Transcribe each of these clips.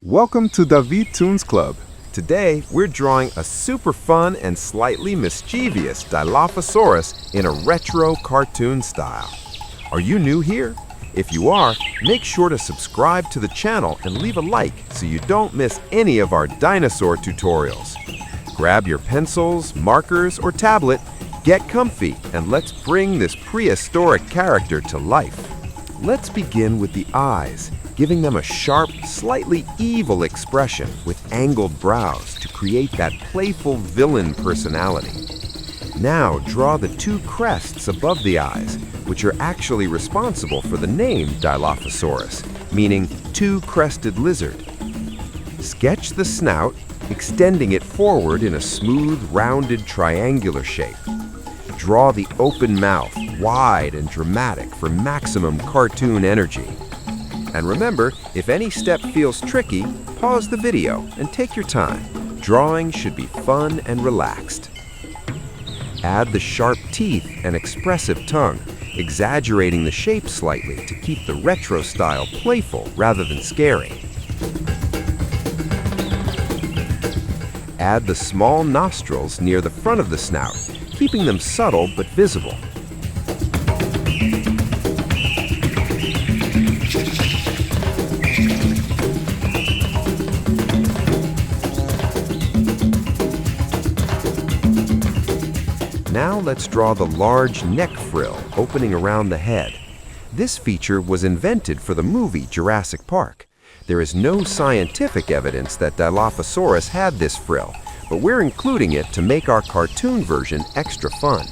Welcome to Davi Toons Club. Today, we're drawing a super fun and slightly mischievous Dilophosaurus in a retro cartoon style. Are you new here? If you are, make sure to subscribe to the channel and leave a like so you don't miss any of our dinosaur tutorials. Grab your pencils, markers, or tablet, get comfy, and let's bring this prehistoric character to life. Let's begin with the eyes, giving them a sharp, slightly evil expression with angled brows to create that playful villain personality. Now draw the two crests above the eyes, which are actually responsible for the name Dilophosaurus, meaning two-crested lizard. Sketch the snout, extending it forward in a smooth, rounded triangular shape. Draw the open mouth, wide and dramatic for maximum cartoon energy. And remember, if any step feels tricky, pause the video and take your time. Drawing should be fun and relaxed. Add the sharp teeth and expressive tongue, exaggerating the shape slightly to keep the retro style playful rather than scary. Add the small nostrils near the front of the snout, keeping them subtle but visible. Now let's draw the large neck frill opening around the head. This feature was invented for the movie Jurassic Park. There is no scientific evidence that Dilophosaurus had this frill, but we're including it to make our cartoon version extra fun.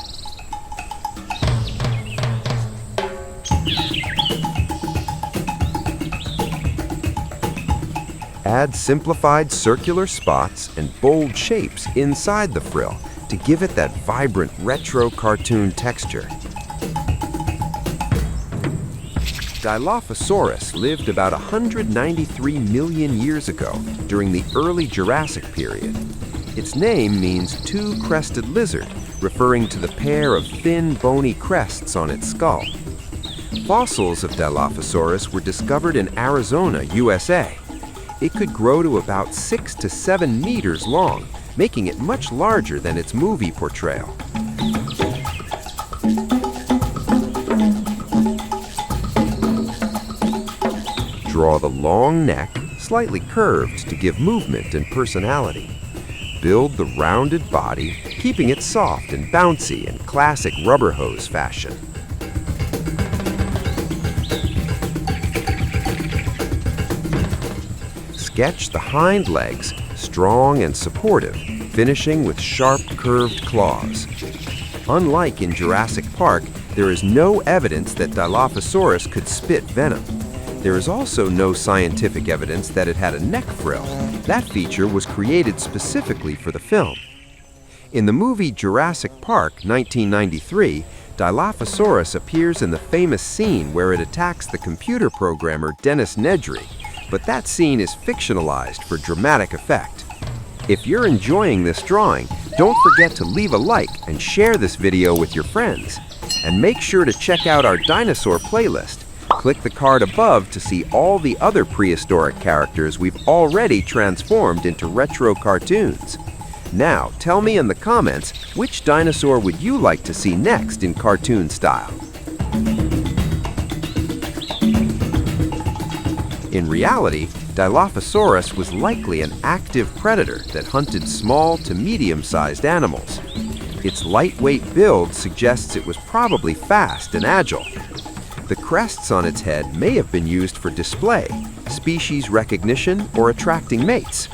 Add simplified circular spots and bold shapes inside the frill to give it that vibrant retro cartoon texture. Dilophosaurus lived about 193 million years ago during the early Jurassic period. Its name means two-crested lizard, referring to the pair of thin, bony crests on its skull. Fossils of Dilophosaurus were discovered in Arizona, USA. It could grow to about 6 to 7 meters long, making it much larger than its movie portrayal. Draw the long neck, slightly curved to give movement and personality. Build the rounded body, keeping it soft and bouncy in classic rubber hose fashion. Sketch the hind legs, strong and supportive, finishing with sharp, curved claws. Unlike in Jurassic Park, there is no evidence that Dilophosaurus could spit venom. There is also no scientific evidence that it had a neck frill. That feature was created specifically for the film. In the movie Jurassic Park, 1993, Dilophosaurus appears in the famous scene where it attacks the computer programmer Dennis Nedry, but that scene is fictionalized for dramatic effect. If you're enjoying this drawing, don't forget to leave a like and share this video with your friends. And make sure to check out our dinosaur playlist. Click the card above to see all the other prehistoric characters we've already transformed into retro cartoons. Now, tell me in the comments, which dinosaur would you like to see next in cartoon style? In reality, Dilophosaurus was likely an active predator that hunted small to medium-sized animals. Its lightweight build suggests it was probably fast and agile. The crests on its head may have been used for display, species recognition, or attracting mates.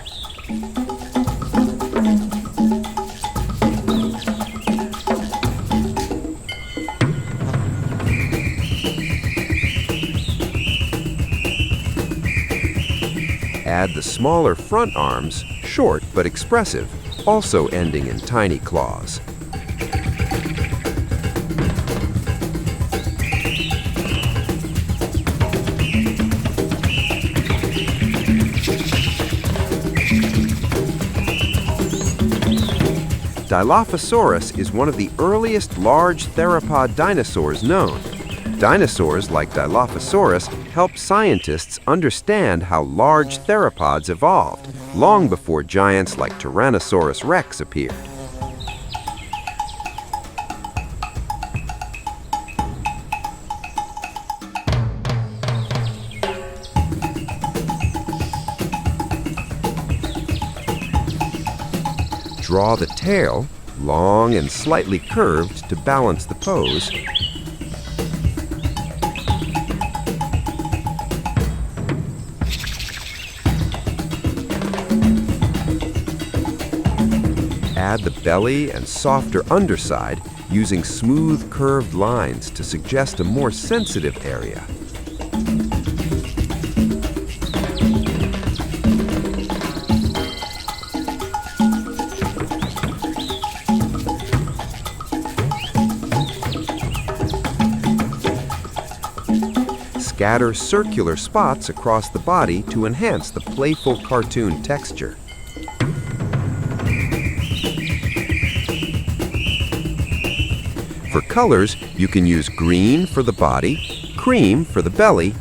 Add the smaller front arms, short but expressive, also ending in tiny claws. Dilophosaurus is one of the earliest large theropod dinosaurs known. Dinosaurs like Dilophosaurus helps scientists understand how large theropods evolved long before giants like Tyrannosaurus rex appeared. Draw the tail, long and slightly curved to balance the pose. Add the belly and softer underside using smooth curved lines to suggest a more sensitive area. Scatter circular spots across the body to enhance the playful cartoon texture. For colors, you can use green for the body, cream for the belly,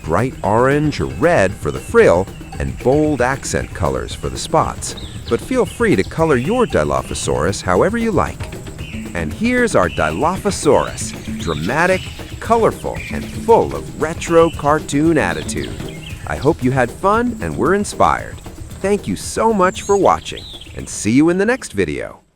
bright orange or red for the frill, and bold accent colors for the spots. But feel free to color your Dilophosaurus however you like. And here's our Dilophosaurus, dramatic, colorful, and full of retro cartoon attitude. I hope you had fun and were inspired. Thank you so much for watching, and see you in the next video.